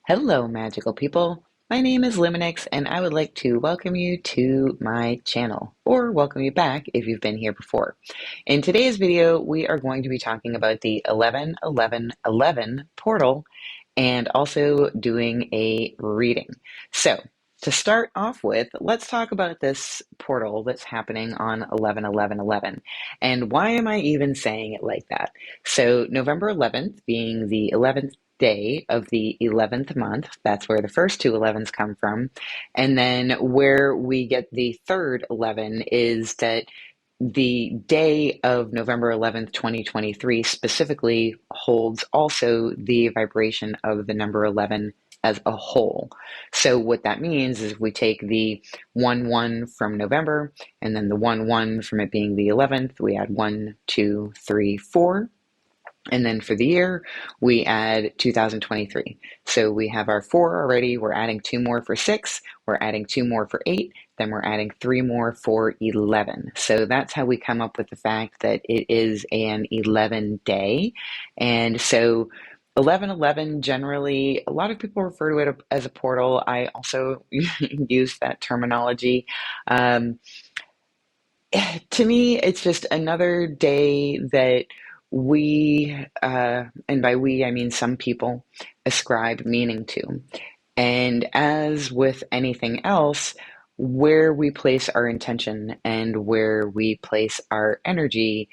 Hello, magical people. My name is Luminix, and I would like to welcome you to my channel, or welcome you back if you've been here before. In today's video, we are going to be talking about the 11-11-11 portal and also doing a reading. So, to start off with, let's talk about this portal that's happening on 11-11-11. And why am I even saying it like that? So, November 11th being the 11th day of the 11th month. That's where the first two 11s come from. And then where we get the third 11 is that the day of November 11th, 2023 specifically holds also the vibration of the number 11 as a whole. So what that means is we take the 1-1 from November and then the 1-1 from it being the 11th, we add 1, 2, 3, 4. And then for the year, we add 2023. So we have our 4 already. We're adding 2 more for 6. We're adding 2 more for 8. Then we're adding 3 more for 11. So that's how we come up with the fact that it is an 11 day. And so 11-11 generally, a lot of people refer to it as a portal. I also use that terminology. To me, it's just another day that we, and by we, I mean some people, ascribe meaning to. And as with anything else, where we place our intention and where we place our energy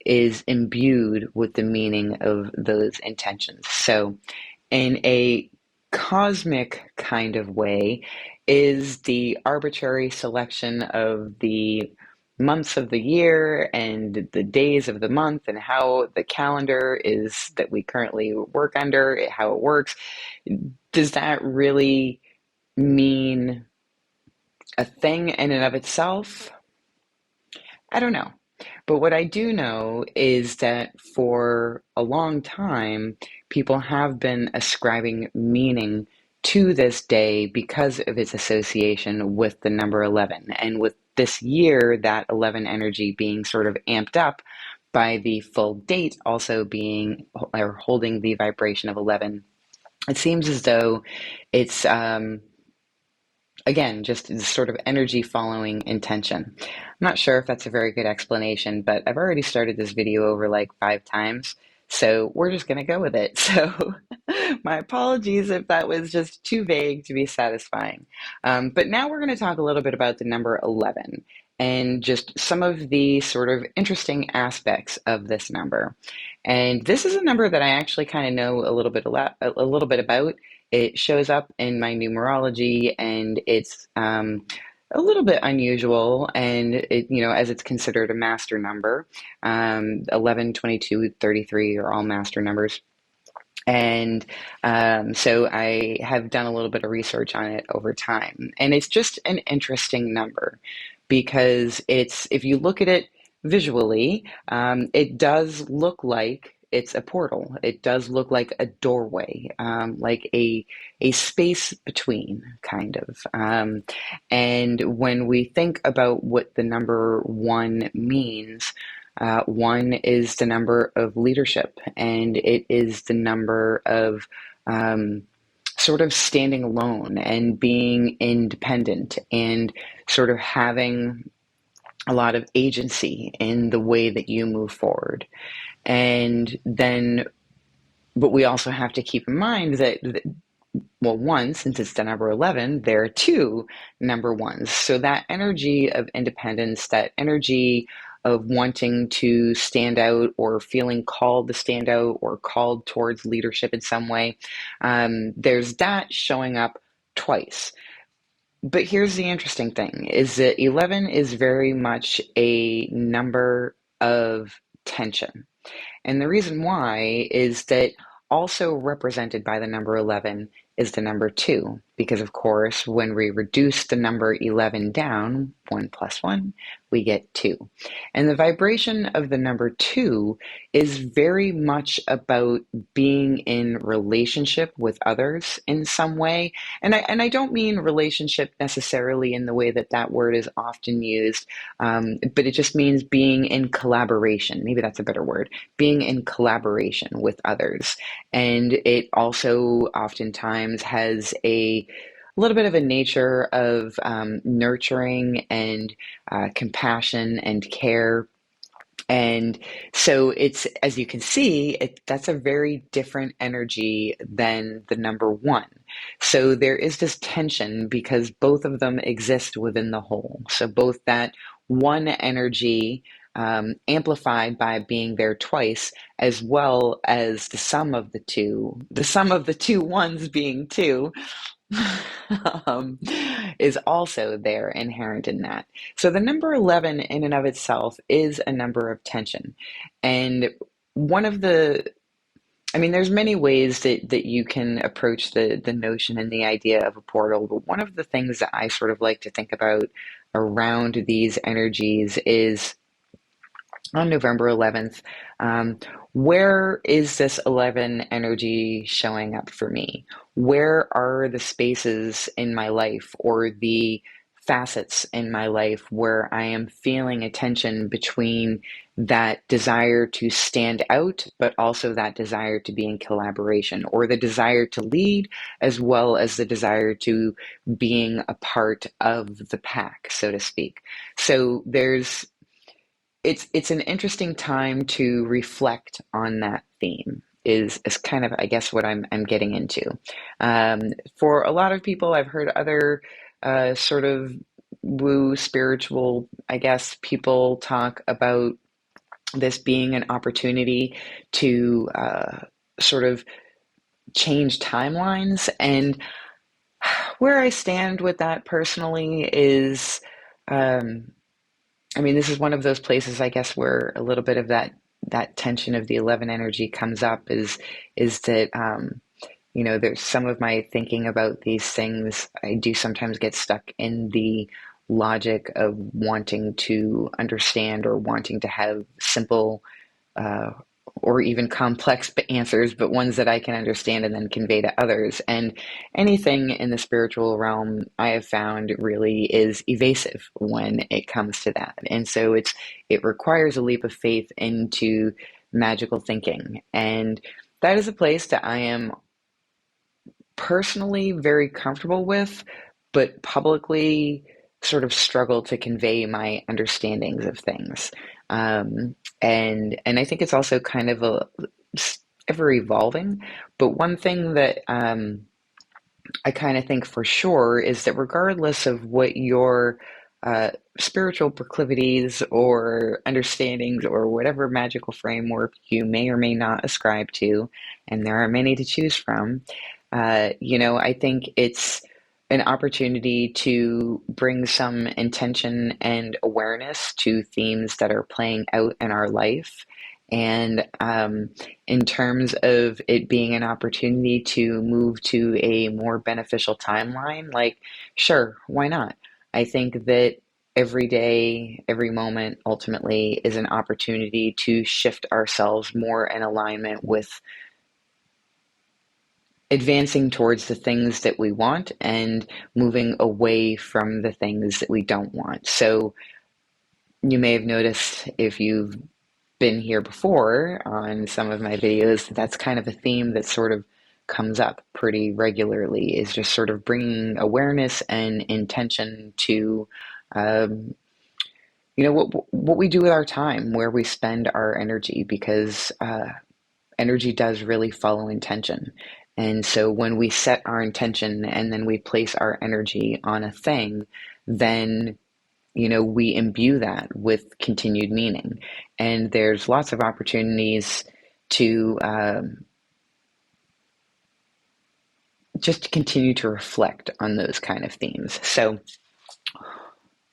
is imbued with the meaning of those intentions. So, in a cosmic kind of way, is the arbitrary selection of the months of the year and the days of the month and how the calendar is that we currently work under, how it works. Does that really mean a thing in and of itself? I don't know. But what I do know is that for a long time, people have been ascribing meaning to this day because of its association with the number 11. And with this year, that 11 energy being sort of amped up by the full date also being or holding the vibration of 11, it seems as though it's again, just this sort of energy following intention. I'm not sure if that's a very good explanation, but I've already started this video over like 5 times, so we're just going to go with it. So my apologies if that was just too vague to be satisfying. But now we're going to talk a little bit about the number 11 and just some of the sort of interesting aspects of this number. And this is a number that I actually kind of know a little bit about. It shows up in my numerology, and it's a little bit unusual, and as it's considered a master number. 11, 22, 33 are all master numbers. And so I have done a little bit of research on it over time. And it's just an interesting number because if you look at it visually, it does look like it's a portal. It does look like a doorway, like a space between, kind of. And when we think about what the number 1 means, 1 is the number of leadership, and it is the number of sort of standing alone and being independent and sort of having a lot of agency in the way that you move forward. And then, but we also have to keep in mind that, well, 1, since it's the number 11, there are 2 number 1s. So that energy of independence, that energy of wanting to stand out or feeling called to stand out or called towards leadership in some way, there's that showing up twice. But here's the interesting thing, is that 11 is very much a number of tension. And the reason why is that also represented by the number 11 is the number 2, because of course, when we reduce the number 11 down, 1 plus 1, we get 2. And the vibration of the number 2 is very much about being in relationship with others in some way. And I don't mean relationship necessarily in the way that that word is often used, but it just means being in collaboration. Maybe that's a better word. Being in collaboration with others. And it also oftentimes times has a little bit of a nature of nurturing and compassion and care. And so it's, as you can see, that's a very different energy than the number one. So there is this tension because both of them exist within the whole. So both that one energy amplified by being there twice, as well as the sum of the two ones being two, um, is also there inherent in that. So the number 11 in and of itself is a number of tension. And one of the, I mean, there's many ways that you can approach the notion and the idea of a portal, but one of the things that I sort of like to think about around these energies is on November 11th, um, where is this 11 energy showing up for me? Where are the spaces in my life or the facets in my life where I am feeling a tension between that desire to stand out, but also that desire to be in collaboration, or the desire to lead, as well as the desire to being a part of the pack, so to speak. So it's an interesting time to reflect on that theme is kind of, I guess, what I'm getting into. For a lot of people, I've heard other sort of woo spiritual, I guess, people talk about this being an opportunity to sort of change timelines. And where I stand with that personally is, um, I mean, this is one of those places, I guess, where a little bit of that tension of the 11 energy comes up is that there's some of my thinking about these things. I do sometimes get stuck in the logic of wanting to understand or wanting to have simple uh, or even complex answers, but ones that I can understand and then convey to others. And anything in the spiritual realm I have found really is evasive when it comes to that. And so it requires a leap of faith into magical thinking. And that is a place that I am personally very comfortable with, but publicly sort of struggle to convey my understandings of things. And I think it's also kind of ever evolving. But one thing that I kind of think for sure is that regardless of what your uh, spiritual proclivities or understandings or whatever magical framework you may or may not ascribe to, and there are many to choose from, I think it's an opportunity to bring some intention and awareness to themes that are playing out in our life. And in terms of it being an opportunity to move to a more beneficial timeline, like, sure, why not? I think that every day, every moment ultimately is an opportunity to shift ourselves more in alignment with advancing towards the things that we want and moving away from the things that we don't want. So you may have noticed if you've been here before on some of my videos, that's kind of a theme that sort of comes up pretty regularly, is just sort of bringing awareness and intention to um, what we do with our time, where we spend our energy, because energy does really follow intention. And so when we set our intention and then we place our energy on a thing, then we imbue that with continued meaning. And there's lots of opportunities to just continue to reflect on those kind of themes. So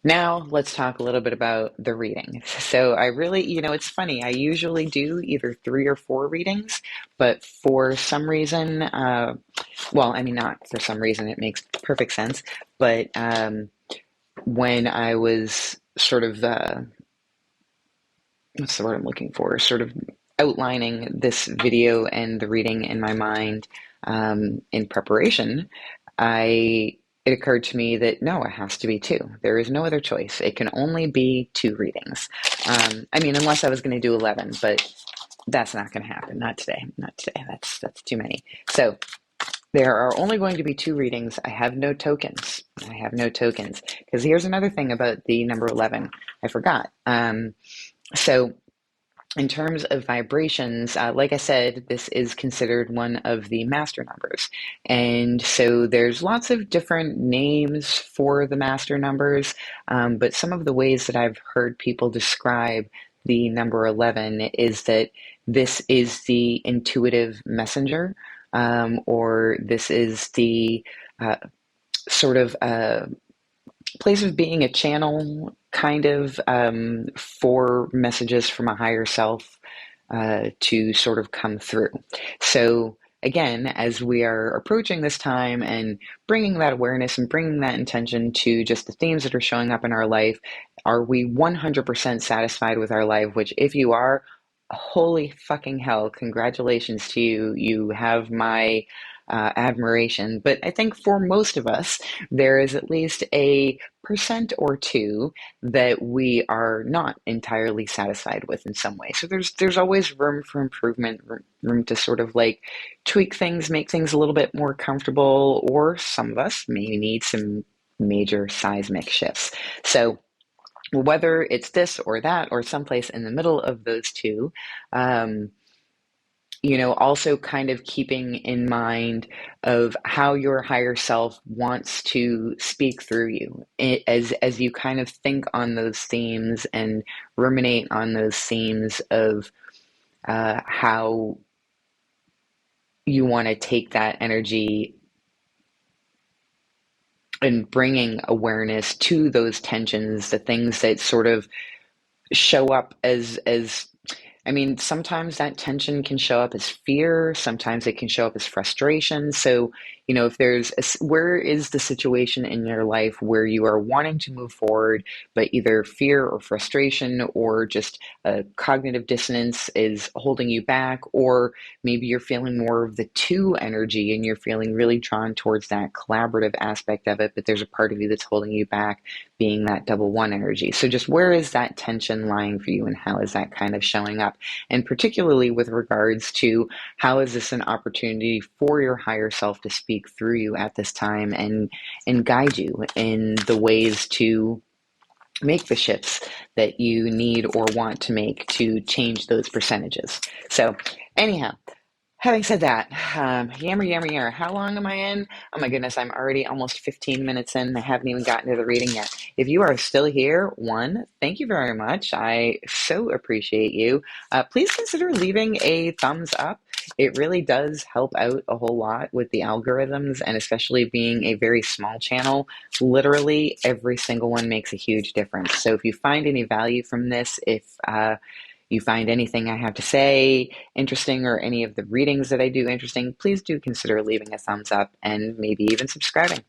now let's talk a little bit about the reading. So I really, it's funny. I usually do either 3 or 4 readings, but for some reason, well, I mean, not for some reason, it makes perfect sense. But when I was sort of, what's the word I'm looking for? Sort of outlining this video and the reading in my mind in preparation, it occurred to me that no, it has to be two. There is no other choice. It can only be 2 readings. I mean, unless I was going to do 11, but that's not going to happen. Not today. Not today. That's too many. So There are only going to be two readings. I have no tokens. I have no tokens. Because here's another thing about the number 11. I forgot. So in terms of vibrations, like I said, this is considered one of the master numbers. And so there's lots of different names for the master numbers, but some of the ways that I've heard people describe the number 11 is that this is the intuitive messenger, or this is the uh, sort of place of being a channel, kind of, for messages from a higher self to sort of come through. So, again, as we are approaching this time and bringing that awareness and bringing that intention to just the themes that are showing up in our life, are we 100% satisfied with our life? Which, if you are, holy fucking hell, congratulations to you. You have my admiration. But I think for most of us, there is at least a percent or two that we are not entirely satisfied with in some way. So there's always room for improvement, room to sort of like tweak things, make things a little bit more comfortable, or some of us may need some major seismic shifts. So whether it's this or that or someplace in the middle of those two, um, also kind of keeping in mind of how your higher self wants to speak through you as you kind of think on those themes and ruminate on those themes of how you want to take that energy and bringing awareness to those tensions, the things that sort of show up as I mean, sometimes that tension can show up as fear, sometimes it can show up as frustration. So, if where is the situation in your life where you are wanting to move forward, but either fear or frustration or just a cognitive dissonance is holding you back, or maybe you're feeling more of the two energy and you're feeling really drawn towards that collaborative aspect of it, but there's a part of you that's holding you back, being that double one energy. So just where is that tension lying for you and how is that kind of showing up? And particularly with regards to how is this an opportunity for your higher self to speak through you at this time and guide you in the ways to make the shifts that you need or want to make to change those percentages. So anyhow, having said that, yammer, yammer, yammer. How long am I in? Oh my goodness, I'm already almost 15 minutes in. I haven't even gotten to the reading yet. If you are still here, one, thank you very much. I so appreciate you. Please consider leaving a thumbs up. It really does help out a whole lot with the algorithms, and especially being a very small channel, literally every single one makes a huge difference. So if you find any value from this, if you find anything I have to say interesting or any of the readings that I do interesting, please do consider leaving a thumbs up and maybe even subscribing.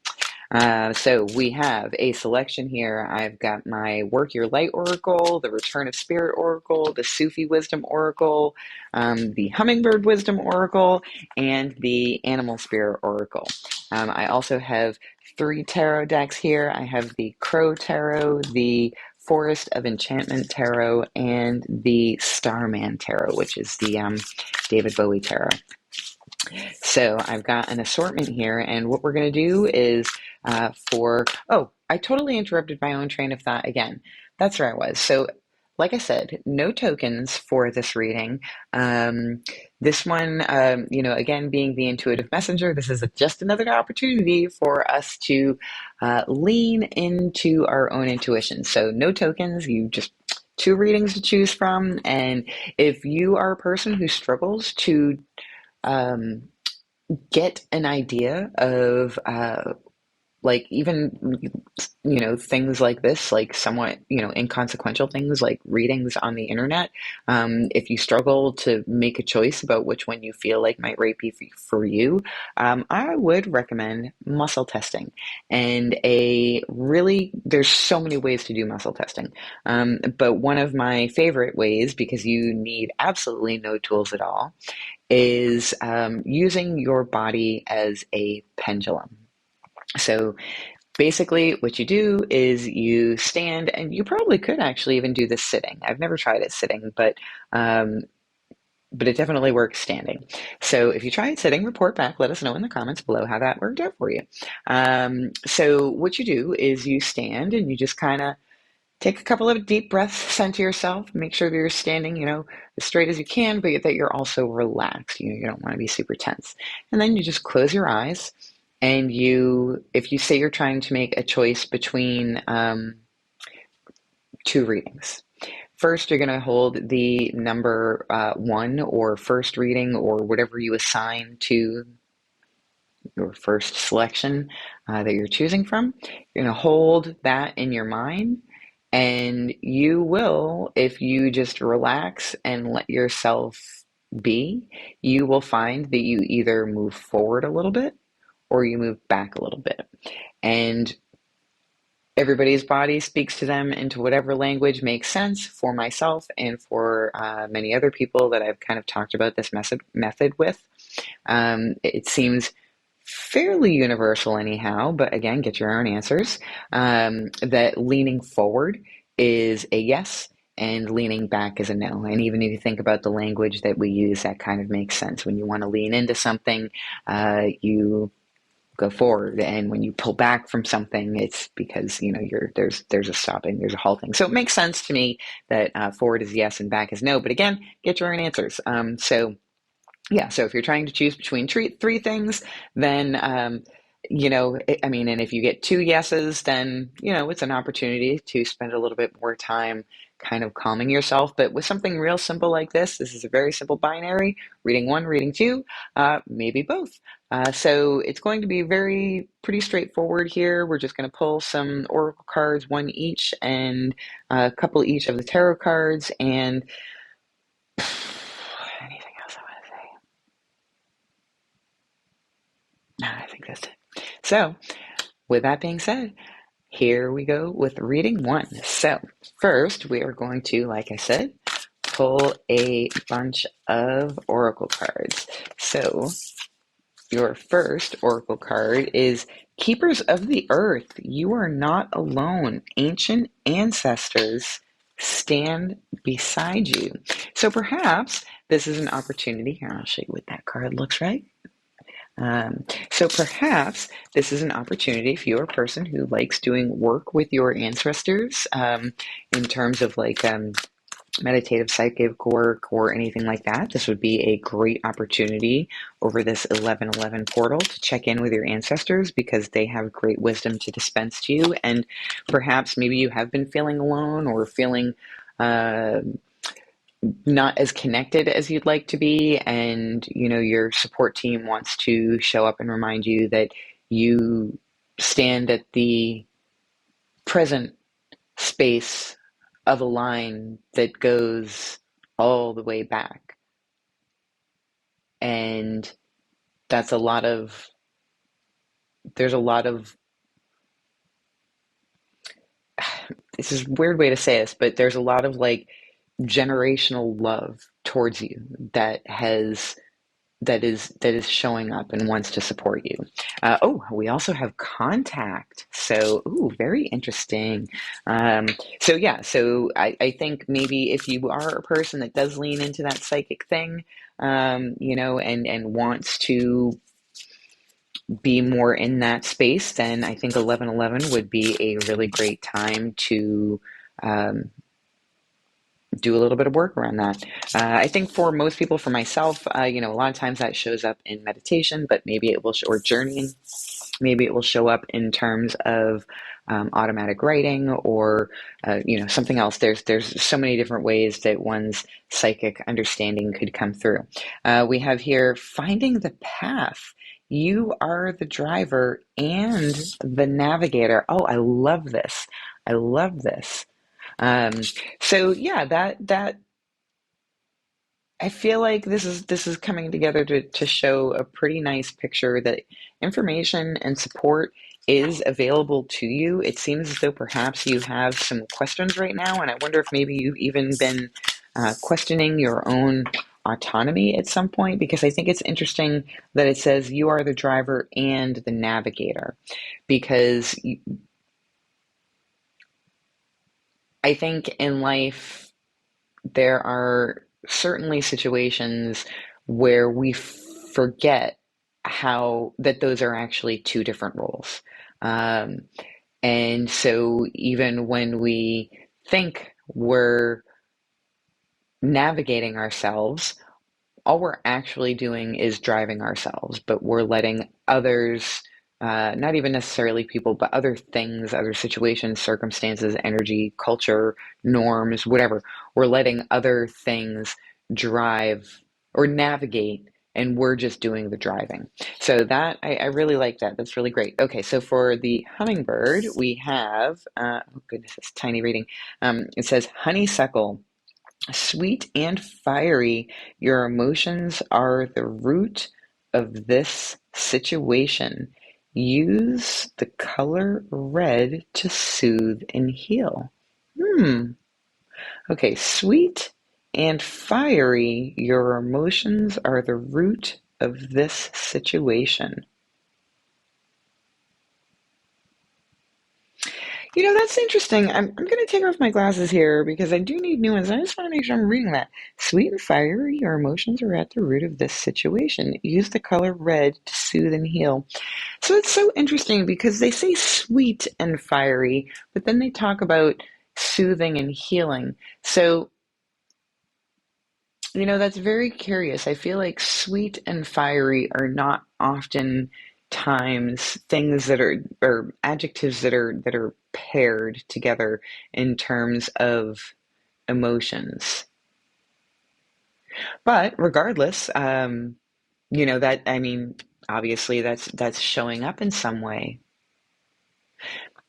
So we have a selection here. I've got my Work Your Light Oracle, the Return of Spirit Oracle, the Sufi Wisdom Oracle, the Hummingbird Wisdom Oracle, and the Animal Spirit Oracle. I also have 3 tarot decks here. I have the Crow Tarot, the Forest of Enchantment Tarot, and the Starman Tarot, which is the David Bowie Tarot. So I've got an assortment here, and what we're going to do is I totally interrupted my own train of thought again. That's where I was. So, like I said, no tokens for this reading. This one, again, being the intuitive messenger, this is just another opportunity for us to lean into our own intuition. So, no tokens, you just 2 readings to choose from. And if you are a person who struggles to um, get an idea of like even things like this, like somewhat inconsequential things like readings on the internet, if you struggle to make a choice about which one you feel like might right be for you, I would recommend muscle testing. And there's so many ways to do muscle testing, but one of my favorite ways, because you need absolutely no tools at all, is using your body as a pendulum. So basically, what you do is you stand, and you probably could actually even do this sitting. I've never tried it sitting, but but it definitely works standing. So if you try it sitting, report back. Let us know in the comments below how that worked out for you. So what you do is you stand and you just kind of take a couple of deep breaths, center yourself, make sure that you're standing, as straight as you can, but that you're also relaxed. You don't want to be super tense. And then you just close your eyes and if you say you're trying to make a choice between two readings. First, you're going to hold the number one or first reading or whatever you assign to your first selection that you're choosing from. You're going to hold that in your mind, and you will, if you just relax and let yourself be, you will find that you either move forward a little bit or you move back a little bit. And everybody's body speaks to them into whatever language makes sense. For myself and for many other people that I've kind of talked about this method with, it seems fairly universal anyhow, but again, get your own answers. That leaning forward is a yes and leaning back is a no. And even if you think about the language that we use, that kind of makes sense. When you want to lean into something, you go forward, and when you pull back from something, it's because there's a stopping, there's a halting. So it makes sense to me that forward is yes and back is no, but again, get your own answers. So if you're trying to choose between three things, then and if you get two yeses, then it's an opportunity to spend a little bit more time kind of calming yourself. But with something real simple like this is a very simple binary: reading one, reading two, maybe both. So it's going to be pretty straightforward here. We're just going to pull some oracle cards, one each, and a couple each of the tarot cards, and anything else I want to say? No, I think that's it. So, with that being said, here we go with reading one. So, first, we are going to, like I said, pull a bunch of oracle cards. So, your first oracle card is Keepers of the Earth. You are not alone. Ancient ancestors stand beside you. So, perhaps this is an opportunity. Here, I'll show you what that card looks like. So perhaps this is an opportunity if you're a person who likes doing work with your ancestors, in terms of like meditative psychic work or anything like that. This would be a great opportunity over this 1111 portal to check in with your ancestors, because they have great wisdom to dispense to you. And perhaps maybe you have been feeling alone or feeling not as connected as you'd like to be, and your support team wants to show up and remind you that you stand at the present space of a line that goes all the way back. And there's a lot of this is a weird way to say this, but there's a lot of like generational love towards you that is showing up and wants to support you. We also have contact. So, very interesting. So I think maybe if you are a person that does lean into that psychic thing, and wants to be more in that space, then I think 1111 would be a really great time to do a little bit of work around that. I think for most people, for myself, a lot of times that shows up in meditation, but maybe it will, or journeying. Maybe it will show up in terms of automatic writing or, something else. There's so many different ways that one's psychic understanding could come through. We have here finding the path. You are the driver and the navigator. Oh, I love this. I love this. So yeah, that I feel like this is coming together to show a pretty nice picture that information and support is available to you. It seems as though perhaps you have some questions right now, and I wonder if maybe you've even been questioning your own autonomy at some point, because I think it's interesting that it says you are the driver and the navigator, because I think in life there are certainly situations where we forget how that those are actually two different roles. Um, and so even when we think we're navigating ourselves, all we're actually doing is driving ourselves, but we're letting others, not even necessarily people, but other things, other situations, circumstances, energy, culture, norms, whatever, we're letting other things drive or navigate. And we're just doing the driving. So that I really like that. That's really great. Okay, so for the hummingbird, we have, oh goodness, it's tiny reading. It says honeysuckle. Sweet and fiery, your emotions are the root of this situation. Use the color red to soothe and heal. Hmm. Okay, sweet and fiery, your emotions are the root of this situation. That's interesting. I'm going to take off my glasses here because I do need new ones. I just want to make sure I'm reading that. Sweet and fiery, your emotions are at the root of this situation. Use the color red to soothe and heal. So it's so interesting because they say sweet and fiery, but then they talk about soothing and healing. So that's very curious. I feel like sweet and fiery are not often times things that are or adjectives that are paired together in terms of emotions. But regardless, that I mean, obviously that's showing up in some way.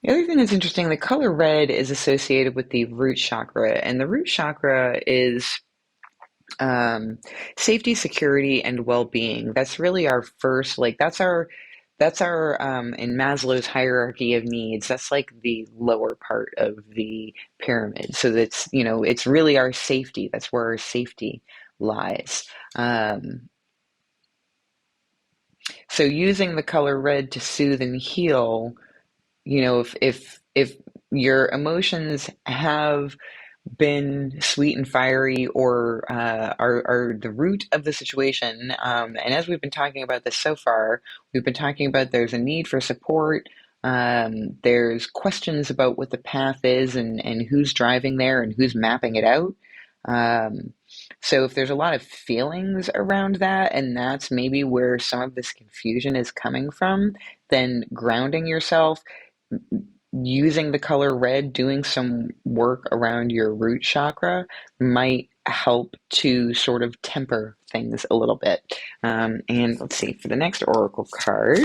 The other thing that's interesting, the color red is associated with the root chakra, and the root chakra is um, safety, security, and well-being. That's really our first, like that's our in Maslow's hierarchy of needs. That's like the lower part of the pyramid. So it's really our safety. That's where our safety lies. Um, so using the color red to soothe and heal, if your emotions have been sweet and fiery or are the root of the situation. And as we've been talking about this so far, we've been talking about there's a need for support. There's questions about what the path is and who's driving there and who's mapping it out. Um, so if there's a lot of feelings around that, and that's maybe where some of this confusion is coming from, then grounding yourself, using the color red, doing some work around your root chakra might help to sort of temper things a little bit. And let's see, for the next oracle card,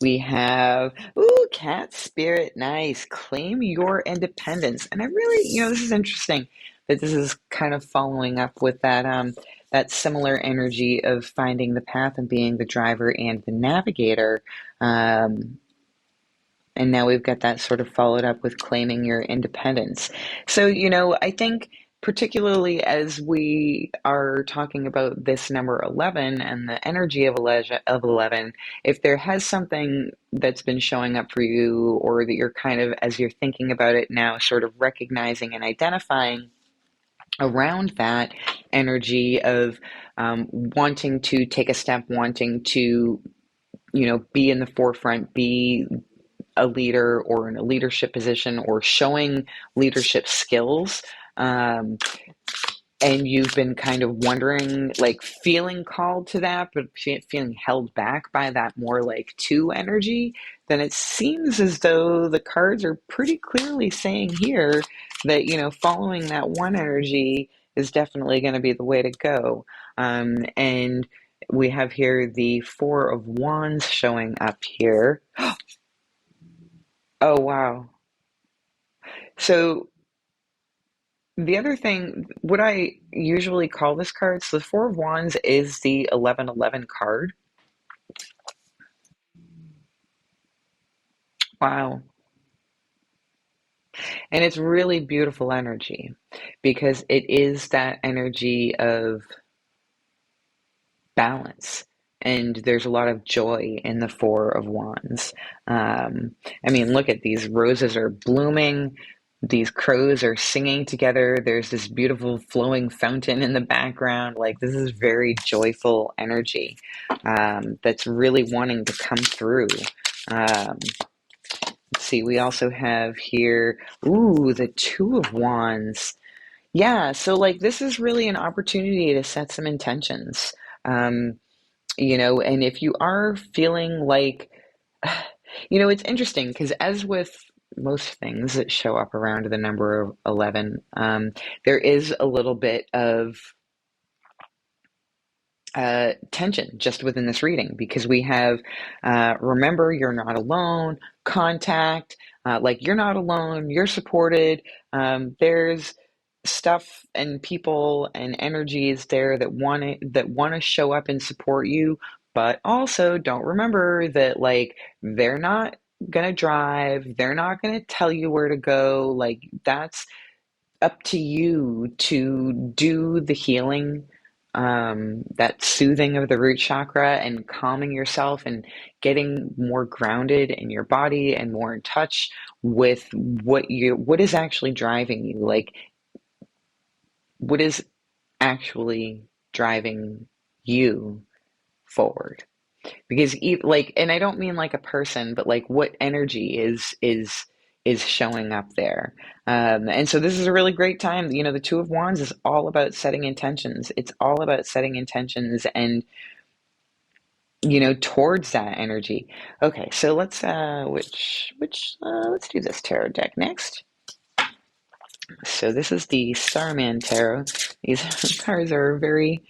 we have, ooh, cat spirit, nice. Claim your independence. And I really, this is interesting that this is kind of following up with that similar energy of finding the path and being the driver and the navigator. And now we've got that sort of followed up with claiming your independence. So, I think particularly as we are talking about this number 11 and the energy of 11, if there has something that's been showing up for you or that you're kind of, as you're thinking about it now, sort of recognizing and identifying around that energy of wanting to take a step, wanting to, be in the forefront, be a leader or in a leadership position or showing leadership skills, um, and you've been kind of wondering, like feeling called to that, but feeling held back by that more like two energy, then it seems as though the cards are pretty clearly saying here that, following that one energy is definitely going to be the way to go. And we have here the Four of Wands showing up here. Oh, wow. So the other thing, what I usually call this card, so the Four of Wands is the 1111 card. Wow. And it's really beautiful energy because it is that energy of balance. And there's a lot of joy in the Four of Wands. I mean, look at these roses are blooming. these crows are singing together. There's this beautiful flowing fountain in the background. Like, this is very joyful energy that's really wanting to come through. Um, let's see, we also have here, ooh, the Two of Wands. Yeah, so like this is really an opportunity to set some intentions. Um, and if you are feeling like, it's interesting because as with most things that show up around the number of 11, there is a little bit of tension just within this reading because we have remember you're not alone, contact, like you're not alone, you're supported. There's stuff and people and energies there that want to show up and support you, but also don't remember that like they're not gonna drive, they're not gonna tell you where to go. Like that's up to you to do the healing, that soothing of the root chakra and calming yourself and getting more grounded in your body and more in touch with what is actually driving you. Like, what is actually driving you forward? Because like, and I don't mean like a person, but like what energy is showing up there. And so this is a really great time. The Two of Wands is all about setting intentions. It's all about setting intentions and towards that energy. Okay, so let's which let's do this tarot deck next. So this is the Starman Tarot. These cards are a very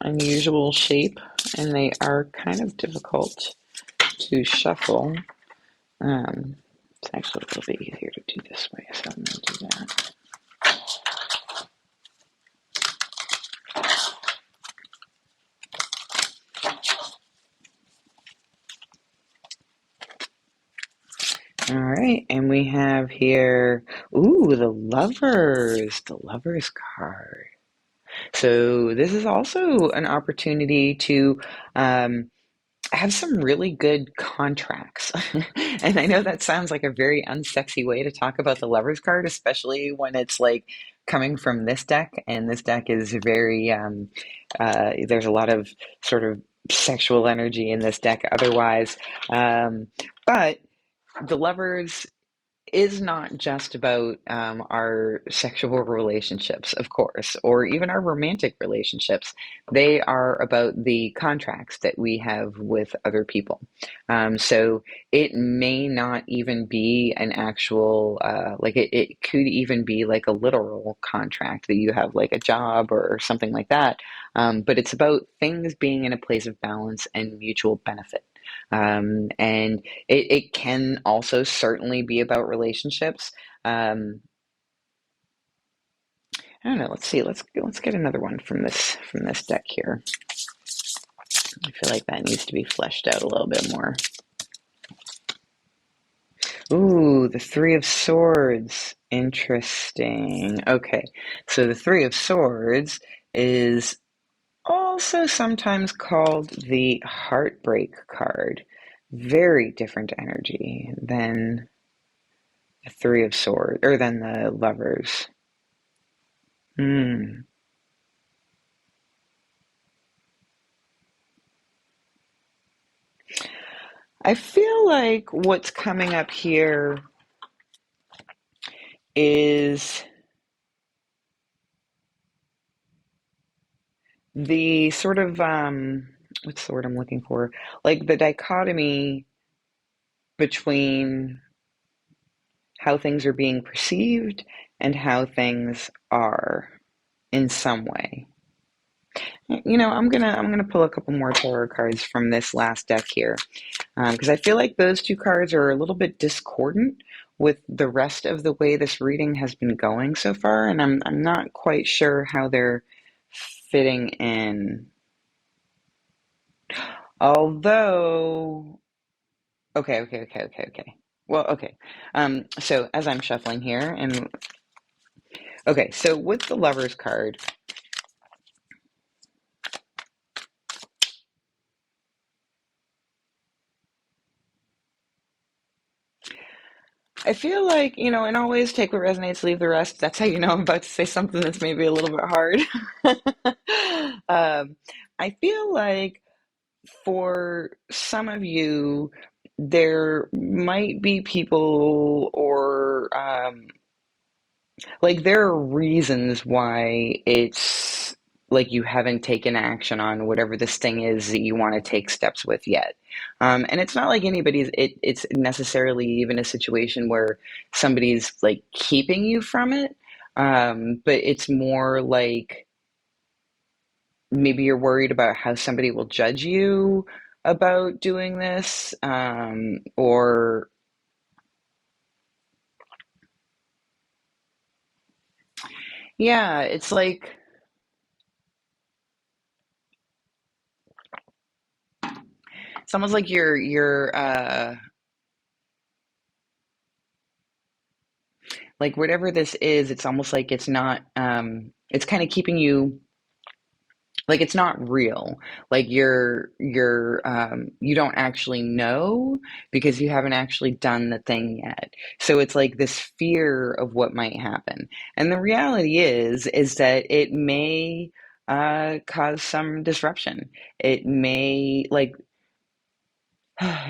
unusual shape and they are kind of difficult to shuffle. It's actually a little bit easier to do this way, so I'm going to do that. All right, and we have here, ooh, the Lovers card. So this is also an opportunity to have some really good contracts. And I know that sounds like a very unsexy way to talk about the Lovers card, especially when it's like coming from this deck, and this deck is very, there's a lot of sort of sexual energy in this deck otherwise. But the Lovers is not just about our sexual relationships, of course, or even our romantic relationships. They are about the contracts that we have with other people. So it may not even be an actual, like it could even be like a literal contract that you have, like a job or something like that. But it's about things being in a place of balance and mutual benefit. And it can also certainly be about relationships. I don't know. Let's see. Let's get another one from this deck here. I feel like that needs to be fleshed out a little bit more. Ooh, the Three of Swords. Interesting. Okay, so the Three of Swords is also sometimes called the Heartbreak card. Very different energy than the Three of Swords, or than the Lovers. Hmm. I feel like what's coming up here is the sort of what's the word I'm looking for? Like the dichotomy between how things are being perceived and how things are in some way. I'm gonna pull a couple more tarot cards from this last deck here, because I feel like those two cards are a little bit discordant with the rest of the way this reading has been going so far, and I'm not quite sure how they're fitting in. Although, okay. Well, okay. So as I'm shuffling here, and okay, so with the Lovers card, I feel like, and always take what resonates, leave the rest. That's how you know I'm about to say something that's maybe a little bit hard. um, I feel like for some of you, there might be people or like there are reasons why it's like you haven't taken action on whatever this thing is that you want to take steps with yet. And it's not like it's necessarily even a situation where somebody's like keeping you from it. But it's more like maybe you're worried about how somebody will judge you about doing this, or yeah, it's almost like you're like whatever this is, it's almost like it's not it's kind of keeping you like it's not real. Like you don't actually know because you haven't actually done the thing yet. So it's like this fear of what might happen. And the reality is that it may cause some disruption. It may like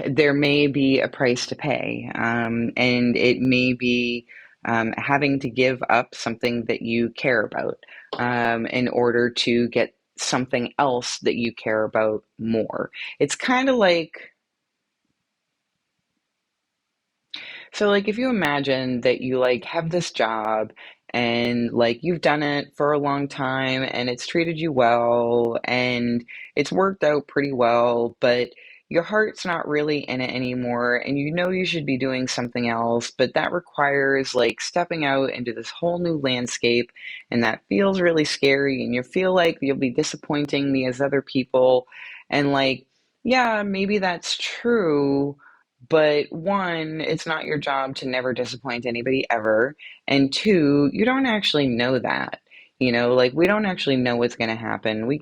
there may be a price to pay, and it may be having to give up something that you care about in order to get something else that you care about more. It's kind of like so like if you imagine that you like have this job and like you've done it for a long time and it's treated you well and it's worked out pretty well, but your heart's not really in it anymore and you know you should be doing something else, but that requires like stepping out into this whole new landscape and that feels really scary and you feel like you'll be disappointing these other people and like yeah, maybe that's true. But one, it's not your job to never disappoint anybody ever. And two, you don't actually know that. Like we don't actually know what's going to happen. We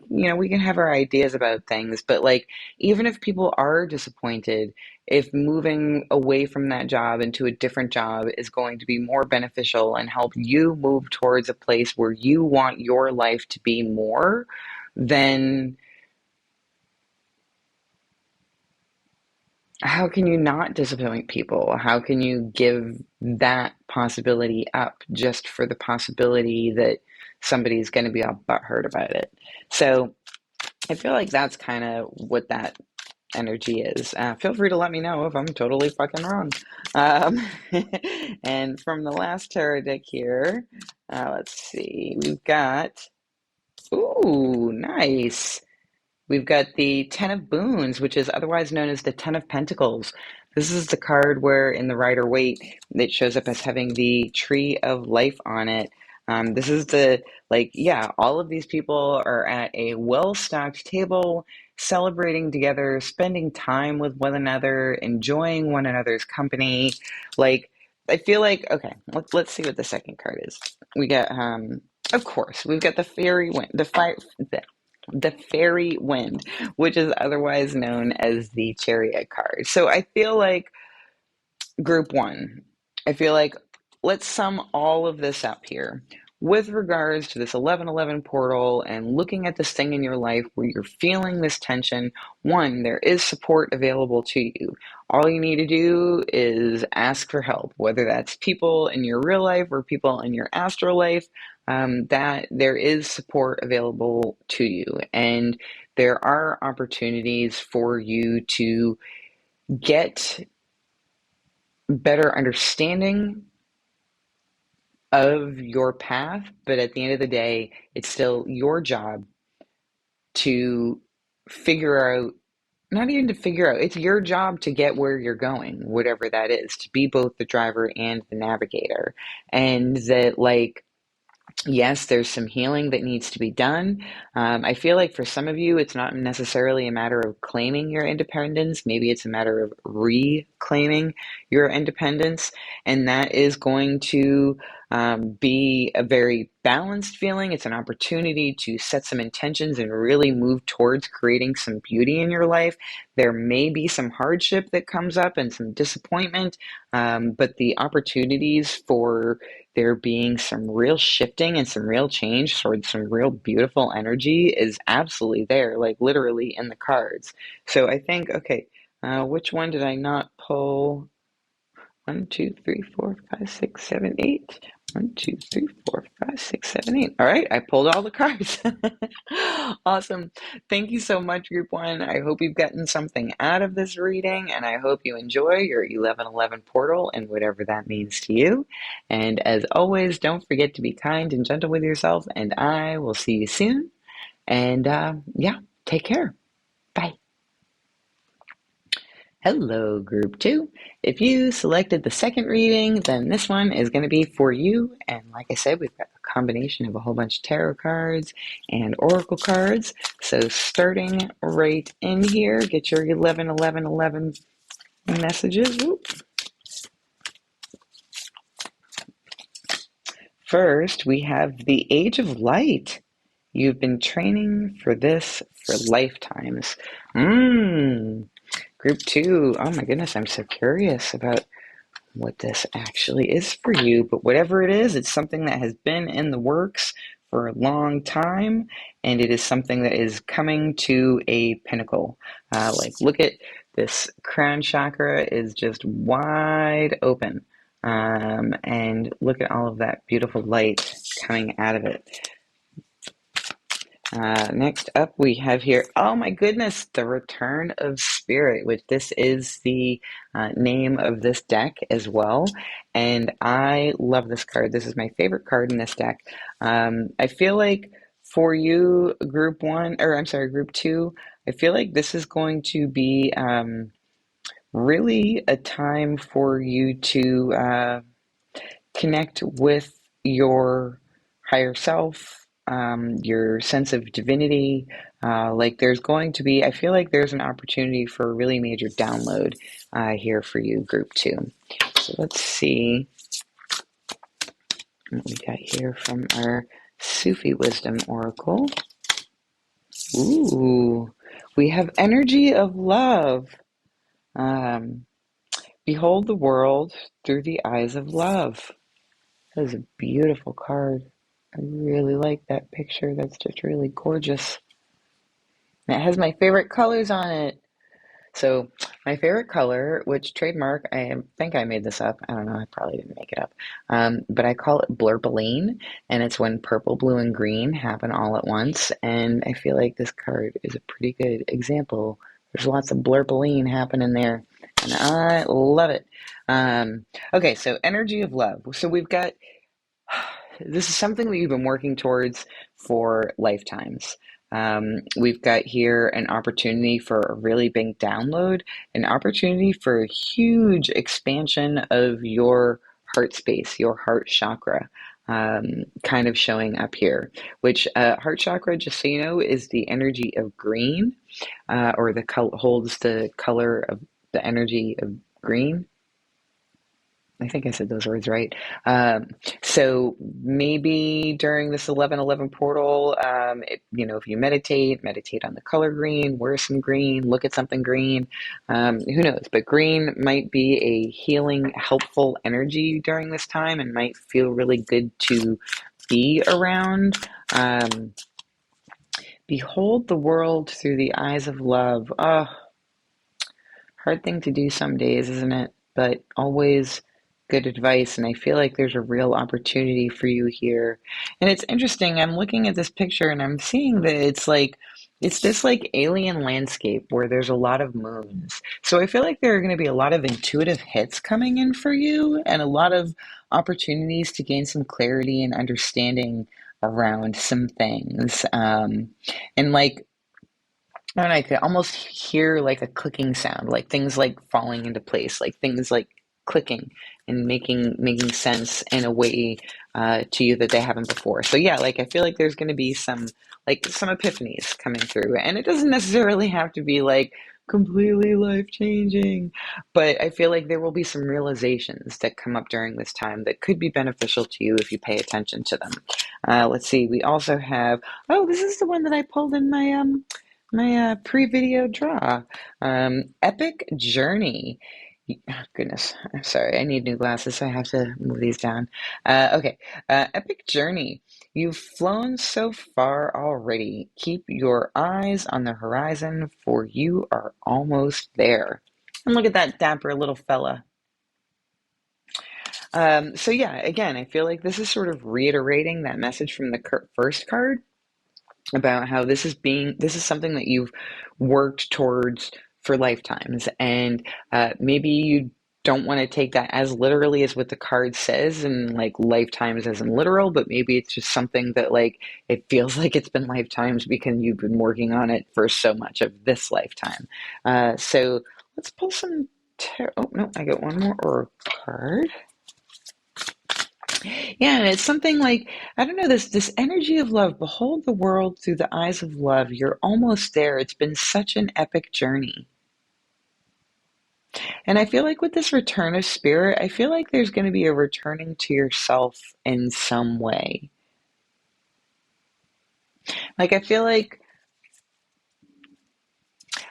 can have our ideas about things, but like even if people are disappointed, if moving away from that job into a different job is going to be more beneficial and help you move towards a place where you want your life to be more, then how can you not disappoint people? How can you give that possibility up just for the possibility that somebody's going to be all butthurt about it? So I feel like that's kind of what that energy is. Feel free to let me know if I'm totally fucking wrong. Um, and from the last tarot deck here, let's see, we've got, ooh, nice. We've got the Ten of Boons, which is otherwise known as the Ten of Pentacles. This is the card where in the Rider Waite it shows up as having the Tree of Life on it. This is yeah, all of these people are at a well-stocked table, celebrating together, spending time with one another, enjoying one another's company. Like, I feel like, okay, let's see what the second card is. We got, of course, we've got the Fairy Wind, the fairy wind, which is otherwise known as the chariot card. So I feel like group one, I feel like let's sum all of this up here. With regards to this 1111 portal and looking at this thing in your life where you're feeling this tension, one, there is support available to you. All you need to do is ask for help, whether that's people in your real life or people in your astral life, that there is support available to you. And there are opportunities for you to get better understanding of your path, but at the end of the day, it's still your job to figure out, not even to figure out, it's your job to get where you're going, whatever that is, to be both the driver and the navigator. And that, like, yes, there's some healing that needs to be done. I feel like for some of you, it's not necessarily a matter of claiming your independence. Maybe it's a matter of reclaiming your independence. And that is going to be a very balanced feeling. It's an opportunity to set some intentions and really move towards creating some beauty in your life. There may be some hardship that comes up and some disappointment, but the opportunities for there being some real shifting and some real change towards some real beautiful energy is absolutely there, like literally in the cards. So I think, okay, which one did I not pull? One, two, three, four, five, six, seven, eight. One, two, three, four, five, six, seven, eight. All right, I pulled all the cards. Awesome. Thank you so much, Group One. I hope you've gotten something out of this reading, and I hope you enjoy your 1111 portal and whatever that means to you. And as always, don't forget to be kind and gentle with yourself, and I will see you soon. And yeah, take care. Bye. Hello, Group 2. If you selected the second reading, then this one is going to be for you. And like I said, we've got a combination of a whole bunch of tarot cards and oracle cards. So starting right in here, get your 11, 11, 11 messages. Whoop. First, we have the Age of Light. You've been training for this for lifetimes. Group 2, oh my goodness, I'm so curious about what this actually is for you. But whatever it is, it's something that has been in the works for a long time, and it is something that is coming to a pinnacle. Like, look at this crown chakra is just wide open. And look at all of that beautiful light coming out of it. Next up, we have here, oh my goodness, the Return of Spirit, which this is the name of this deck as well. And I love this card. This is my favorite card in this deck. I feel like for you, Group 2, I feel like this is going to be really a time for you to connect with your higher self, your sense of divinity. Like there's going to be, I feel like there's an opportunity for a really major download here for you, Group 2. So let's see what we got here from our Sufi Wisdom Oracle. Ooh, we have Energy of Love. Behold the world through the eyes of love. That is a beautiful card. I really like that picture. That's just really gorgeous. And it has my favorite colors on it. So my favorite color, which trademark, I think I made this up. I don't know. I probably didn't make it up. But I call it blurbaline, and it's when purple, blue, and green happen all at once. And I feel like this card is a pretty good example. There's lots of blurbaline happening there, and I love it. Okay, so energy of love. So we've got, this is something that you've been working towards for lifetimes. We've got here an opportunity for a really big download, an opportunity for a huge expansion of your heart space, your heart chakra, kind of showing up here, which heart chakra, just so you know, is the energy of green, or holds the color of the energy of green. I think I said those words right. So maybe during this 1111 portal, if you meditate on the color green, wear some green, look at something green. Who knows? But green might be a healing, helpful energy during this time and might feel really good to be around. Behold the world through the eyes of love. Oh, hard thing to do some days, isn't it? But always good advice, and I feel like there's a real opportunity for you here. And it's interesting, I'm looking at this picture and I'm seeing that it's this like alien landscape where there's a lot of moons. So I feel like there are going to be a lot of intuitive hits coming in for you and a lot of opportunities to gain some clarity and understanding around some things. And like, I don't know, I could almost hear like a clicking sound, like things like falling into place, like things like clicking and making sense in a way to you that they haven't before. So yeah, like I feel like there's going to be some epiphanies coming through, and it doesn't necessarily have to be like completely life changing. But I feel like there will be some realizations that come up during this time that could be beneficial to you if you pay attention to them. Let's see. We also have. Oh, this is the one that I pulled in my pre-video draw. Epic Journey. Oh, goodness, I'm sorry. I need new glasses, so I have to move these down. Okay. Epic Journey. You've flown so far already. Keep your eyes on the horizon, for you are almost there. And look at that dapper little fella. So yeah, again, I feel like this is sort of reiterating that message from the first card about how this is something that you've worked towards for lifetimes, and maybe you don't want to take that as literally as what the card says, and like lifetimes as in literal, but maybe it's just something that like it feels like it's been lifetimes because you've been working on it for so much of this lifetime. So let's pull some oh no, I got one more oracle card. Yeah, and it's something like, I don't know, this energy of love. Behold the world through the eyes of love. You're almost there. It's been such an epic journey. And I feel like with this return of spirit, I feel like there's going to be a returning to yourself in some way. Like I feel like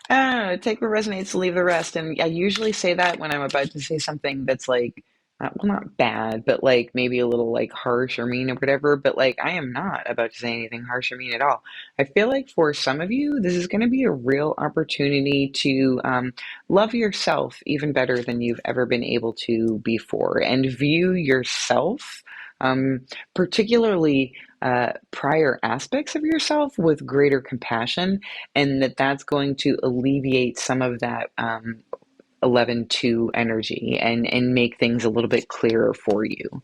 I don't know, take what resonates, leave the rest. And I usually say that when I'm about to say something that's like, well, not bad, but like maybe a little like harsh or mean or whatever. But like, I am not about to say anything harsh or mean at all. I feel like for some of you, this is going to be a real opportunity to love yourself even better than you've ever been able to before and view yourself. Um, particularly prior aspects of yourself with greater compassion, and that's going to alleviate some of that 11-2 energy and make things a little bit clearer for you.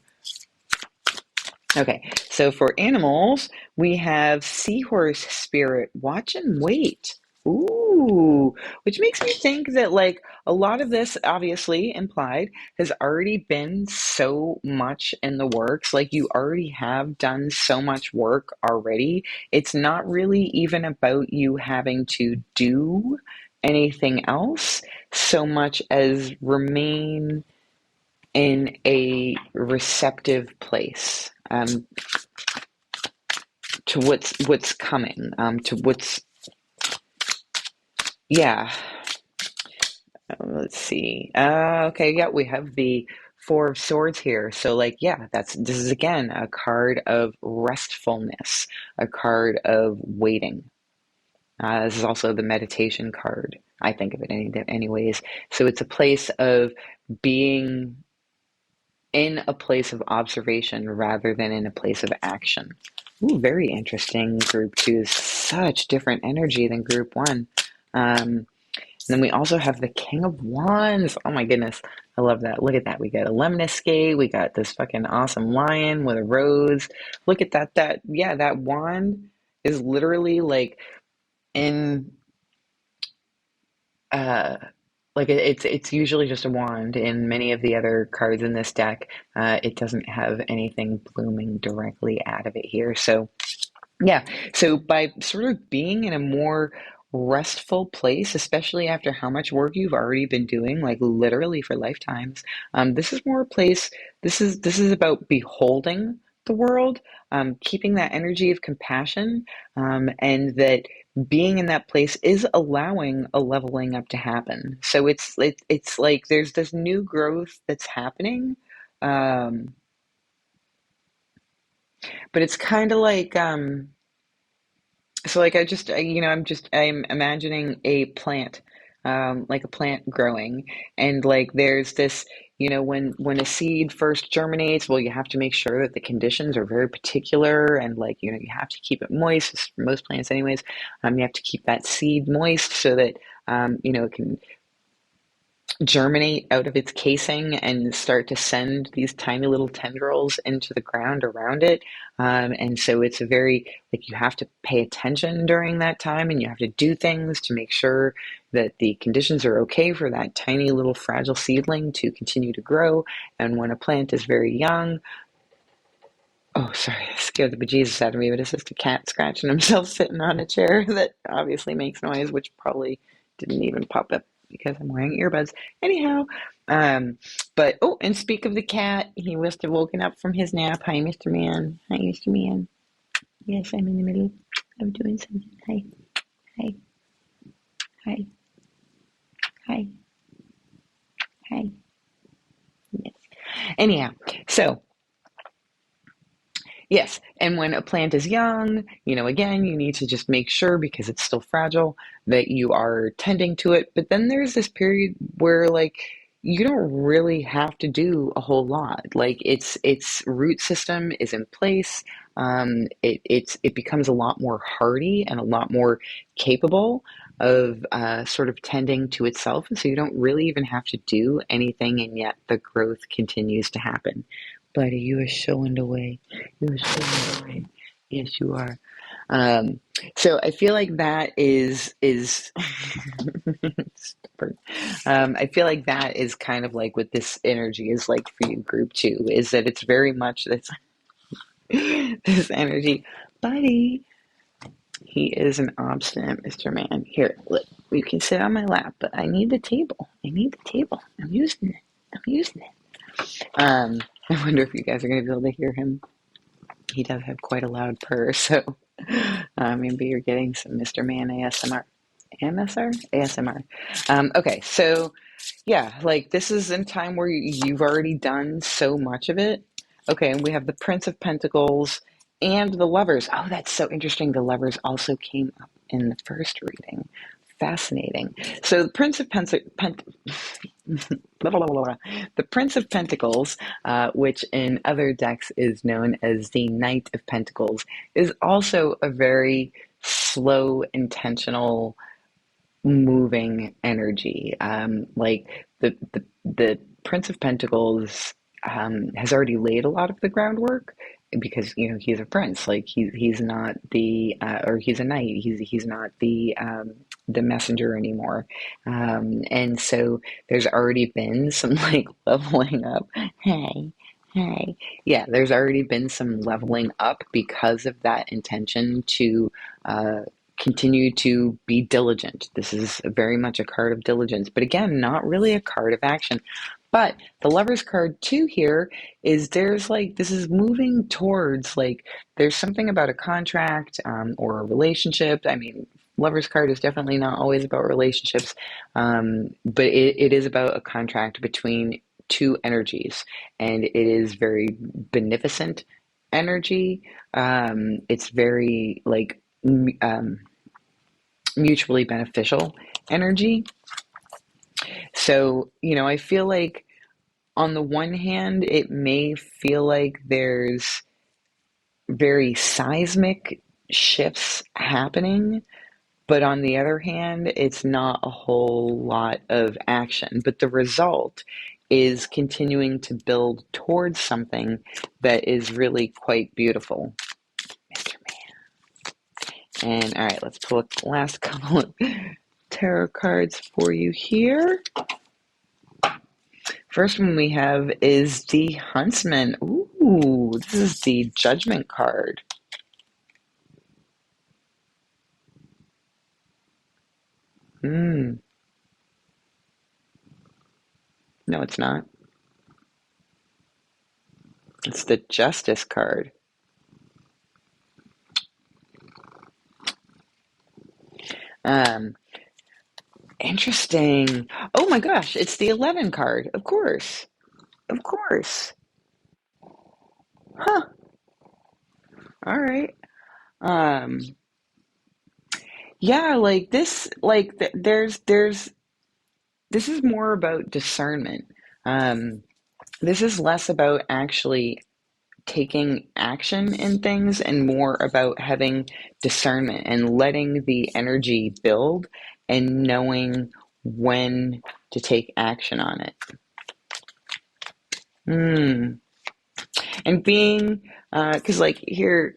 Okay, so for animals, we have seahorse spirit, watch and wait. Ooh, which makes me think that like a lot of this obviously implied has already been so much in the works. Like you already have done so much work already. It's not really even about you having to do anything else so much as remain in a receptive place to what's coming, to what's yeah. Let's see. Okay, yeah, we have the Four of Swords here. So, like, yeah, this is again a card of restfulness, a card of waiting. This is also the meditation card. I think of it anyways. So it's a place of being in a place of observation rather than in a place of action. Ooh, very interesting. Group two is such different energy than group one. Then we also have the King of Wands. Oh my goodness. I love that. Look at that. We got a lemniscate. We got this fucking awesome lion with a rose. Look at that. That wand is literally like in uh like it's usually just a wand. In many of the other cards in this deck, it doesn't have anything blooming directly out of it here. So yeah, so by sort of being in a more restful place, especially after how much work you've already been doing, like literally for lifetimes, this is more a place. This is about beholding the world, keeping that energy of compassion, and that being in that place is allowing a leveling up to happen. So it's like there's this new growth that's happening, um, but it's kind of like so like I'm imagining a plant, like a plant growing, and like there's this, when a seed first germinates, well, you have to make sure that the conditions are very particular, and like, you have to keep it moist for most plants anyways. You have to keep that seed moist so that it can germinate out of its casing and start to send these tiny little tendrils into the ground around it. And so it's a very, like, you have to pay attention during that time, and you have to do things to make sure that the conditions are okay for that tiny little fragile seedling to continue to grow. And when a plant is very young, oh, sorry, I scared the bejesus out of me, but it's just a cat scratching himself sitting on a chair that obviously makes noise, which probably didn't even pop up because I'm wearing earbuds. Anyhow, um, but oh, and speak of the cat, he must have woken up from his nap. Hi, Mr. Man. Hi, Mr. Man. Yes, I'm in the middle of doing something. Hi, hi, hi, hi, hi. Yes. Anyhow, so yes, and when a plant is young, again, you need to just make sure because it's still fragile that you are tending to it. But then there's this period where like you don't really have to do a whole lot. Like its root system is in place. It becomes a lot more hardy and a lot more capable of sort of tending to itself, and so you don't really even have to do anything, and yet the growth continues to happen. Buddy, you are showing the way. You are showing the way. Yes, you are. Um, so I feel like that is stubborn. I feel like that is kind of like what this energy is like for you, group two, is that it's very much this this energy. Buddy, he is an obstinate Mr. Man. Here, look, you can sit on my lap, but I need the table. I need the table. I'm using it. I'm using it. I wonder if you guys are going to be able to hear him. He does have quite a loud purr, so maybe you're getting some Mr. Man ASMR. AMSR? ASMR. Okay, so yeah, like this is in time where you've already done so much of it. Okay, and we have the Prince of Pentacles and the Lovers. Oh, that's so interesting. The Lovers also came up in the first reading. Fascinating. So the Prince of blah, blah, blah, blah. The Prince of Pentacles, which in other decks is known as the Knight of Pentacles, is also a very slow, intentional, moving energy. Like the Prince of Pentacles has already laid a lot of the groundwork because he's a prince. Like he's not the or he's a knight. He's not the messenger anymore. And so there's already been some like leveling up. Hey. Hey, yeah, there's already been some leveling up because of that intention to uh, continue to be diligent. This is very much a card of diligence, but again, not really a card of action. But the Lover's card too here is there's like this is moving towards like there's something about a contract or a relationship. I mean, Lover's card is definitely not always about relationships, but it is about a contract between two energies, and it is very beneficent energy. It's very like mutually beneficial energy. So, I feel like on the one hand, it may feel like there's very seismic shifts happening, but on the other hand, it's not a whole lot of action. But the result is continuing to build towards something that is really quite beautiful. Mr. Man. And all right, let's pull a last couple of tarot cards for you here. First one we have is the Huntsman. Ooh, this is the Judgment card. No, it's not. It's the Justice card. Um, Interesting. Oh my gosh, it's the 11 card. Of course. Of course. Huh. All right. Um, yeah, like this, like there's this is more about discernment. Um, this is less about actually taking action in things and more about having discernment and letting the energy build and knowing when to take action on it. Hmm. And being, because like here,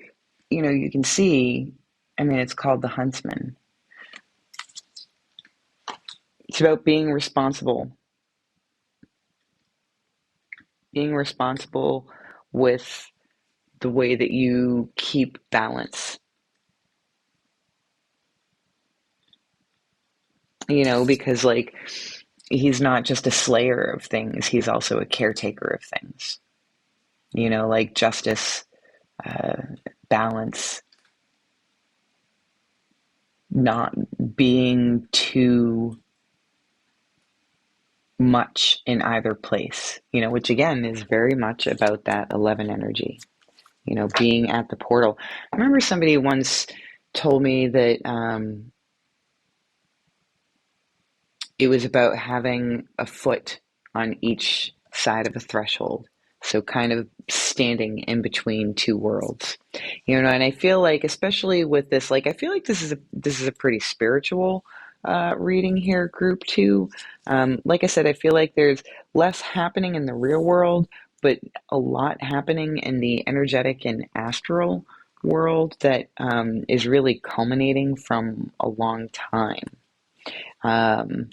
you can see, I mean, it's called the Huntsman. It's about being responsible with the way that you keep balance. because like he's not just a slayer of things, he's also a caretaker of things, like justice, uh, balance, not being too much in either place, which again is very much about that 11 energy, being at the portal. I remember somebody once told me that it was about having a foot on each side of a threshold. So kind of standing in between two worlds, and I feel like, especially with this, like I feel like this is a pretty spiritual reading here, group two. Like I said, I feel like there's less happening in the real world, but a lot happening in the energetic and astral world that is really culminating from a long time. Um,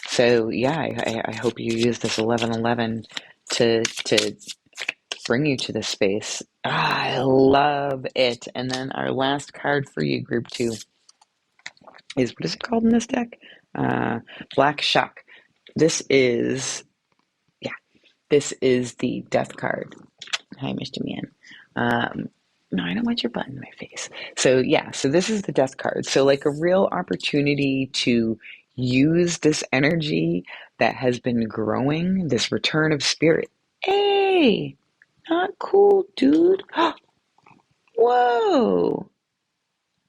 so yeah, I hope you use this 1111 to bring you to this space. I love it. And then our last card for you, group two, is, what is it called in this deck? Uh, Black Shock. This is, yeah, this is the death card. Hi, Mr. Man. No, I don't want your butt in my face. So yeah, so this is the death card. So like a real opportunity to use this energy that has been growing, this return of spirit. Hey, not cool, dude. Whoa,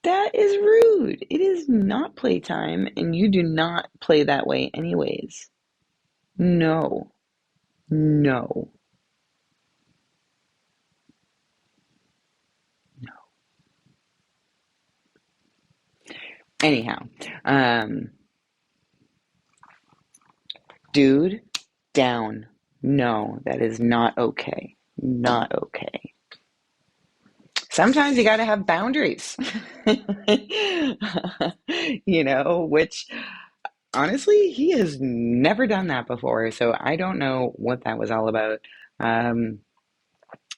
that is rude. It is not playtime, and you do not play that way anyways. No, no, no. Anyhow, um, dude, down. No, that is not okay. Not okay. Sometimes you got to have boundaries, which honestly, he has never done that before. So I don't know what that was all about. Um,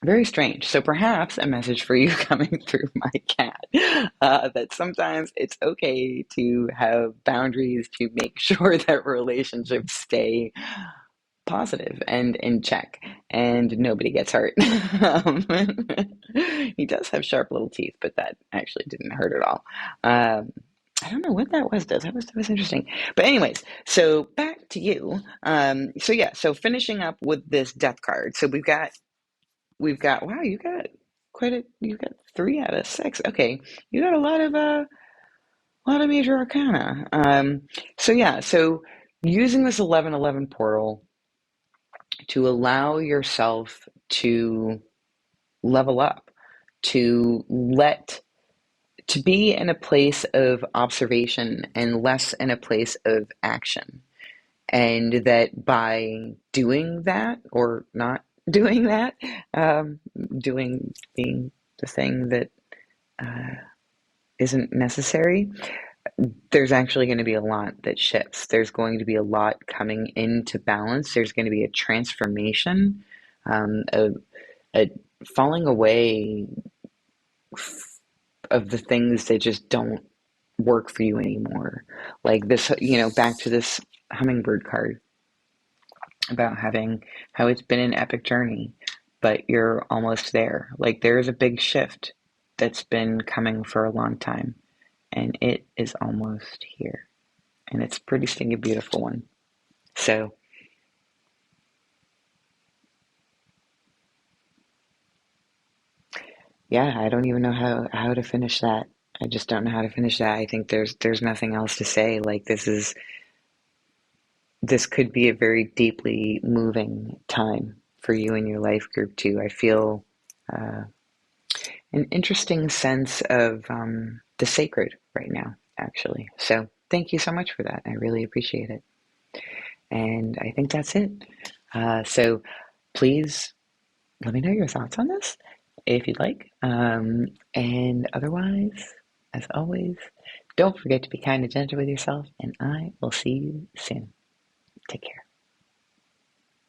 Very strange. So perhaps a message for you coming through my cat, that sometimes it's okay to have boundaries to make sure that relationships stay positive and in check and nobody gets hurt. Um, he does have sharp little teeth, but that actually didn't hurt at all. Um, I don't know what that was, though. That was interesting. But anyways, so back to you. So yeah, so finishing up with this death card. So we've got wow, you got 3 out of 6. Okay, you got a lot of major arcana. So yeah, so using this 1111 portal to allow yourself to level up, to let to be in a place of observation and less in a place of action. And that by doing that or not doing that, doing being the thing that uh, isn't necessary, there's actually going to be a lot that shifts. There's going to be a lot coming into balance. There's going to be a transformation, a falling away of the things that just don't work for you anymore. Like this, back to this hummingbird card about having how it's been an epic journey, but you're almost there. Like there's a big shift that's been coming for a long time, and it is almost here. And it's a pretty stinking beautiful one. So, yeah, I don't even know how to finish that. I just don't know how to finish that. I think there's nothing else to say. Like this could be a very deeply moving time for you and your life, group two. I feel uh, an interesting sense of the sacred right now, actually. So thank you so much for that. I really appreciate it. And I think that's it. So please let me know your thoughts on this if you'd like. And otherwise, as always, don't forget to be kind and gentle with yourself, and I will see you soon. Take care.